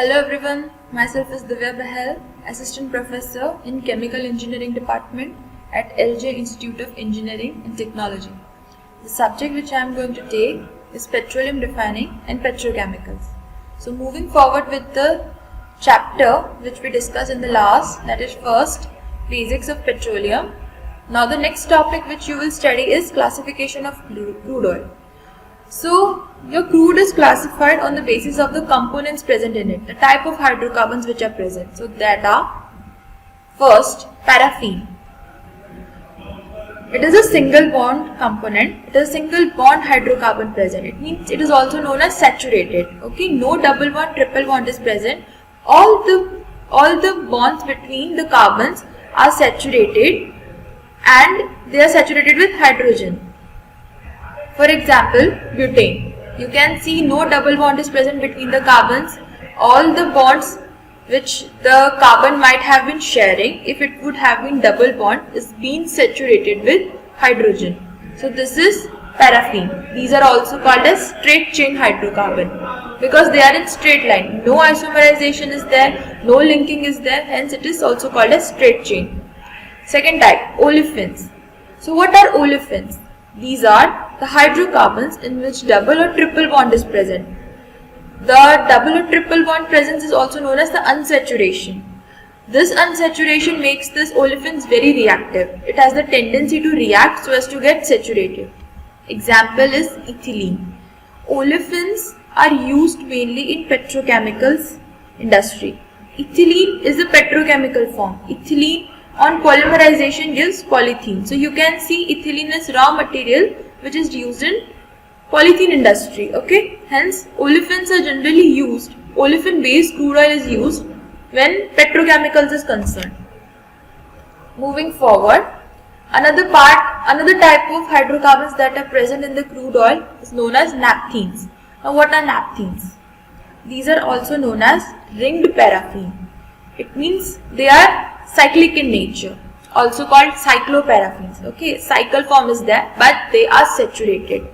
Hello everyone, myself is Divya Bahel, Assistant Professor in Chemical Engineering Department at LJ Institute of Engineering and Technology. The subject which I am going to take is petroleum refining and petrochemicals. So moving forward with the chapter which we discussed in the last, that is first basics of petroleum. Now the next topic which you will study is classification of crude oil. So your crude is classified on the basis of the components present in it, the type of hydrocarbons which are present. So that are first paraffin. It is a single bond component. It is a single bond hydrocarbon present. It means it is also known as saturated. Okay, no double bond, triple bond is present. All the bonds between the carbons are saturated and they are saturated with hydrogen. For example, butane. You can see no double bond is present between the carbons. All the bonds which the carbon might have been sharing, if it would have been double bond, is being saturated with hydrogen. So this is paraffin. These are also called as straight chain hydrocarbon because they are in straight line. No isomerization is there, no linking is there, hence it is also called as straight chain. Second type, olefins. So what are olefins? These are the hydrocarbons in which double or triple bond is present. The double or triple bond presence is also known as the unsaturation. This unsaturation makes this olefins very reactive. It has the tendency to react so as to get saturated. Example is ethylene. Olefins are used mainly in petrochemicals industry. Ethylene is a petrochemical form. Ethylene on polymerization gives polythene. So you can see ethylene is raw material which is used in polythene industry. Okay, hence olefins are generally used. Olefin based crude oil is used when petrochemicals is concerned. Moving forward, another type of hydrocarbons that are present in the crude oil is known as naphthalene. Now what are naphthalene? These are also known as ringed paraffin. It means they are cyclic in nature, also called cycloparaffins. Okay, cycle form is there, but they are saturated.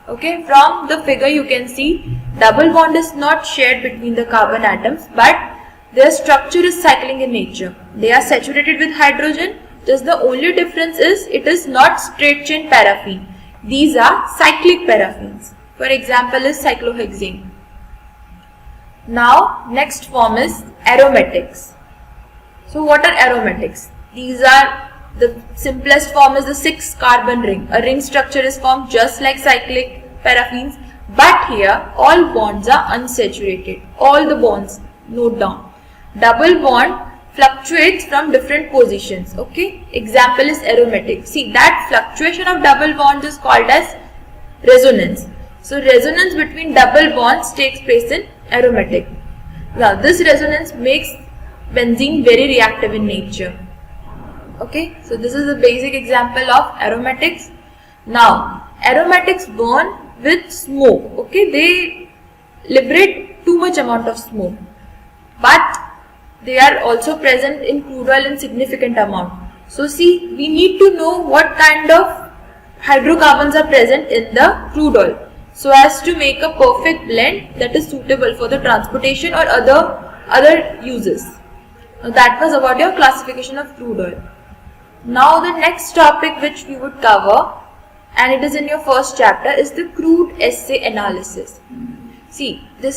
Okay, from the figure you can see double bond is not shared between the carbon atoms, but their structure is cycling in nature. They are saturated with hydrogen. Just the only difference is it is not straight chain paraffin. These are cyclic paraffins. For example is cyclohexane. Now next form is aromatics. So what are aromatics? These are, the simplest form is the 6 carbon ring. A ring structure is formed just like cyclic paraffins, but here all bonds are unsaturated. All the bonds, note down. Double bond fluctuates from different positions. Okay, example is aromatic. See, that fluctuation of double bonds is called as resonance. So resonance between double bonds takes place in aromatic. Now this resonance makes benzene very reactive in nature. Okay, so this is a basic example of aromatics. Now aromatics burn with smoke. Okay, they liberate too much amount of smoke, but they are also present in crude oil in significant amount. So see, we need to know what kind of hydrocarbons are present in the crude oil so as to make a perfect blend that is suitable for the transportation or other uses. Now that was about your classification of crude oil. Now the next topic which we would cover, and it is in your first chapter, is the crude assay analysis. See, this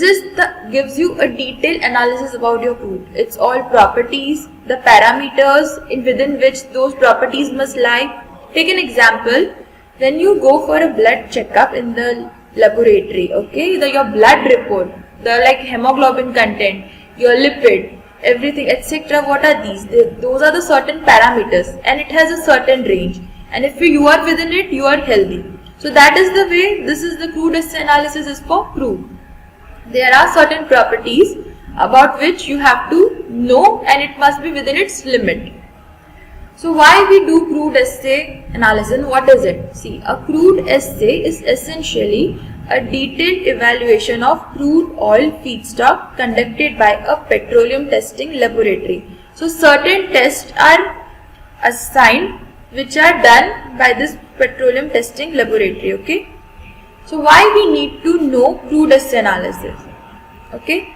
gives you a detailed analysis about your crude. It's all properties, the parameters within which those properties must lie. Take an example. When you go for a blood checkup in the laboratory, okay, your blood report, the like hemoglobin content, your lipid, everything, etc. What are these? Those are the certain parameters and it has a certain range. And if you are within it, you are healthy. So that is the way this is the crude assay analysis is for crude. There are certain properties about which you have to know and it must be within its limit. So why we do crude assay analysis? What is it? See, a crude assay is essentially a detailed evaluation of crude oil feedstock conducted by a petroleum testing laboratory. So certain tests are assigned which are done by this petroleum testing laboratory. Okay. So why we need to know crude assay analysis? Okay.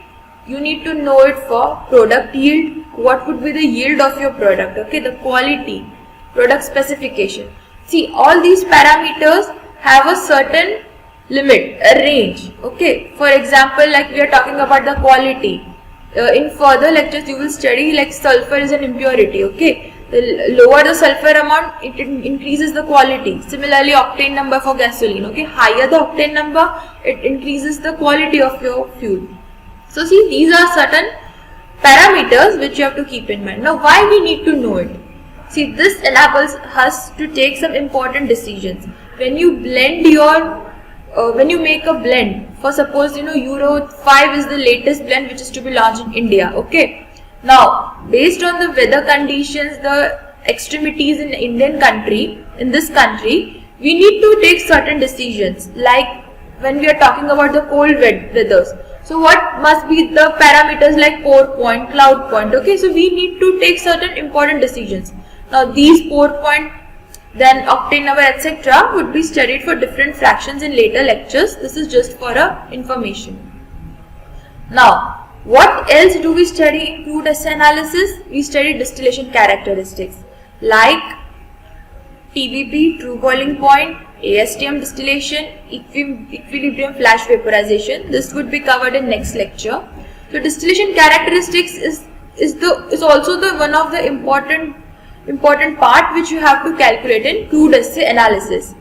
You need to know it for product yield. What would be the yield of your product? Okay, the quality, product specification. See, all these parameters have a certain limit, a range. Okay, for example, like we are talking about the quality. In further lectures, you will study like sulfur is an impurity. Okay, the lower the sulfur amount, it increases the quality. Similarly, octane number for gasoline. Okay, higher the octane number, it increases the quality of your fuel. So see, these are certain parameters which you have to keep in mind. Now, why we need to know it? See, this enables us to take some important decisions. When you blend your, when you make a blend, for suppose Euro 5 is the latest blend which is to be launched in India. Okay. Now, based on the weather conditions, the extremities in Indian country, in this country, we need to take certain decisions. Like when we are talking about the cold weathers. So what must be the parameters like pour point, cloud point. Okay, so we need to take certain important decisions. Now these pour point, then octane number, etc. would be studied for different fractions in later lectures. This is just for information. Now, what else do we study in crude assay analysis? We study distillation characteristics like TBP, true boiling point, ASTM distillation, equilibrium flash vaporization. This would be covered in next lecture. So distillation characteristics is also the one of the important part which you have to calculate in crude assay analysis.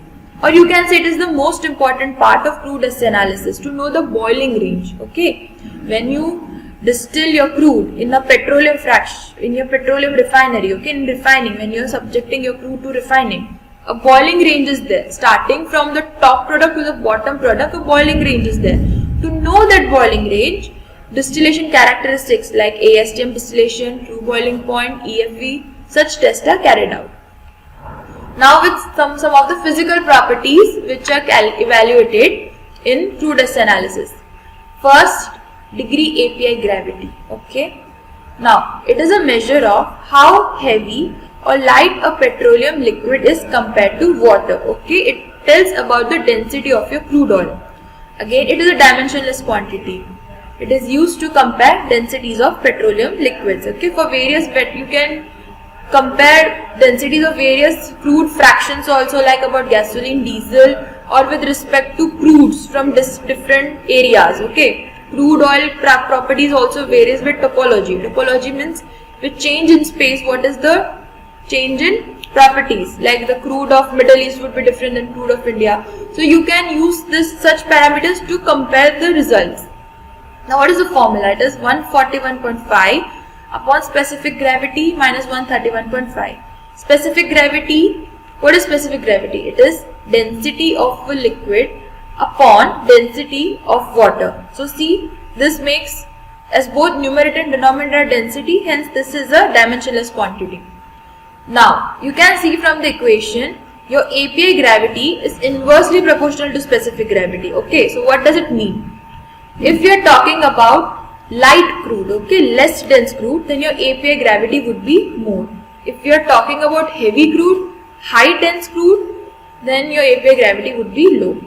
Or you can say it is the most important part of crude assay analysis, to know the boiling range. Okay, when you distill your crude in a petroleum fraction, in your petroleum refinery, okay, in refining, when you are subjecting your crude to refining, a boiling range is there. Starting from the top product to the bottom product, a boiling range is there. To know that boiling range, distillation characteristics like ASTM distillation, true boiling point, EFV, such tests are carried out. Now with some of the physical properties which are evaluated in crude assay analysis. First, degree API gravity. Okay. Now it is a measure of how heavy or light a petroleum liquid is compared to water. Okay, it tells about the density of your crude oil. Again, it is a dimensionless quantity. It is used to compare densities of petroleum liquids. Okay, for various you can compare densities of various crude fractions also, like about gasoline, diesel, or with respect to crudes from different areas. Okay, crude oil properties also varies with topology. Topology means with change in space, what is the change in properties, like the crude of Middle East would be different than crude of India. So you can use such parameters to compare the results. Now what is the formula? It is 141.5 upon specific gravity minus 131.5. Specific gravity, what is specific gravity? It is density of a liquid upon density of water. So see, this makes as both numerator and denominator density, hence this is a dimensionless quantity. Now, you can see from the equation, your API gravity is inversely proportional to specific gravity. Okay, so what does it mean? If you are talking about light crude, okay, less dense crude, then your API gravity would be more. If you are talking about heavy crude, high dense crude, then your API gravity would be low.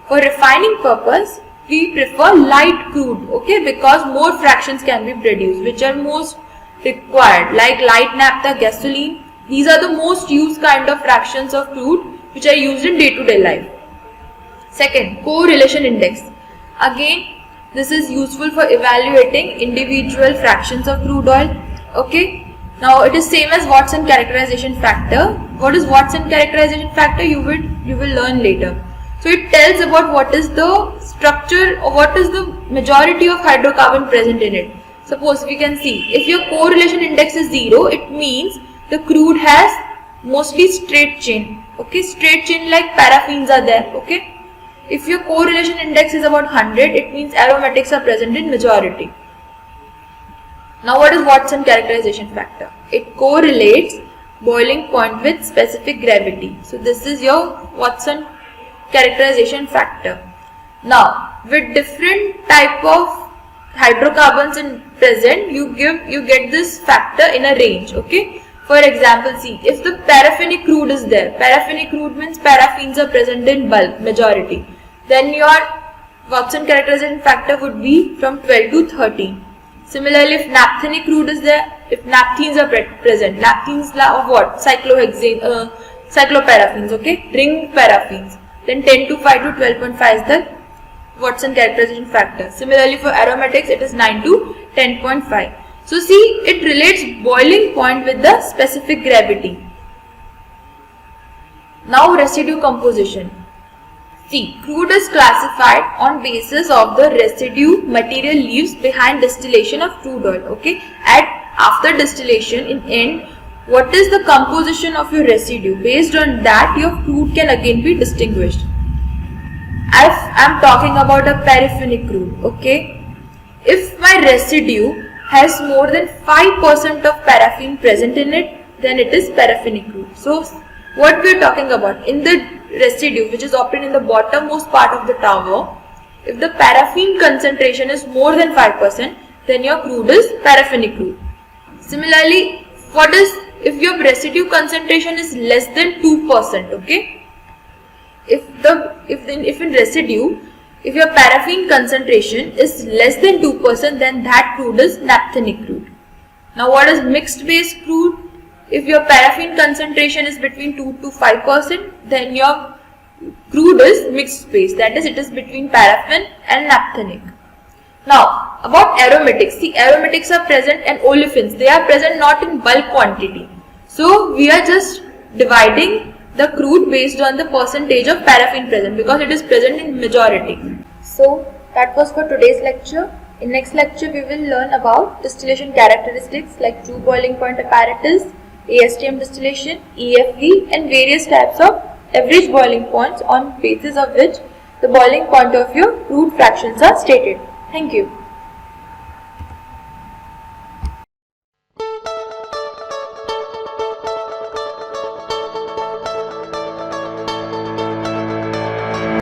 For refining purpose, we prefer light crude, okay, because more fractions can be produced, which are most required, like light naphtha, gasoline. These are the most used kind of fractions of crude which are used in day-to-day life. Second, correlation index. Again, this is useful for evaluating individual fractions of crude oil. Okay. Now it is same as Watson characterization factor. What is Watson characterization factor? You will learn later. So it tells about what is the structure or what is the majority of hydrocarbon present in it. Suppose we can see, if your correlation index is 0, it means the crude has mostly straight chain. Okay, straight chain like paraffins are there. Okay, if your correlation index is about 100, it means aromatics are present in majority. Now what is Watson characterization factor? It correlates boiling point with specific gravity. So this is your Watson characterization factor. Now with different type of hydrocarbons in present, you get this factor in a range. Okay. For example, see, if the paraffinic crude is there, paraffinic crude means paraffins are present in bulk, majority, then your Watson characterization factor would be from 12 to 13. Similarly, if naphthenic crude is there, if naphthenes are present, naphthenes of what? Cyclohexane, cycloparaffins, okay? Ring paraffins. Then 10 to 5 to 12.5 is the Watson characterization factor. Similarly, for aromatics, it is 9 to 10.5. So see, it relates boiling point with the specific gravity. Now residue composition. See, crude is classified on basis of the residue material leaves behind distillation of crude oil. Okay, after distillation in end, what is the composition of your residue? Based on that, your crude can again be distinguished. If I am talking about a paraffinic crude, okay, if my residue has more than 5% of paraffin present in it, then it is paraffinic crude. So what we are talking about, in the residue which is obtained in the bottommost part of the tower, if the paraffin concentration is more than 5%, then your crude is paraffinic crude. Similarly, what is if your residue concentration is less than 2%, okay? If in residue, if your paraffin concentration is less than 2%, then that crude is naphthenic crude. Now what is mixed base crude? If your paraffin concentration is between 2 to 5%, then your crude is mixed base, that is, it is between paraffin and naphthenic. Now about aromatics, see, aromatics are present and olefins, they are present not in bulk quantity. So we are just dividing the crude based on the percentage of paraffin present, because it is present in majority. So that was for today's lecture. In next lecture we will learn about distillation characteristics like true boiling point apparatus, ASTM distillation, EFV, and various types of average boiling points on basis of which the boiling point of your crude fractions are stated. Thank you.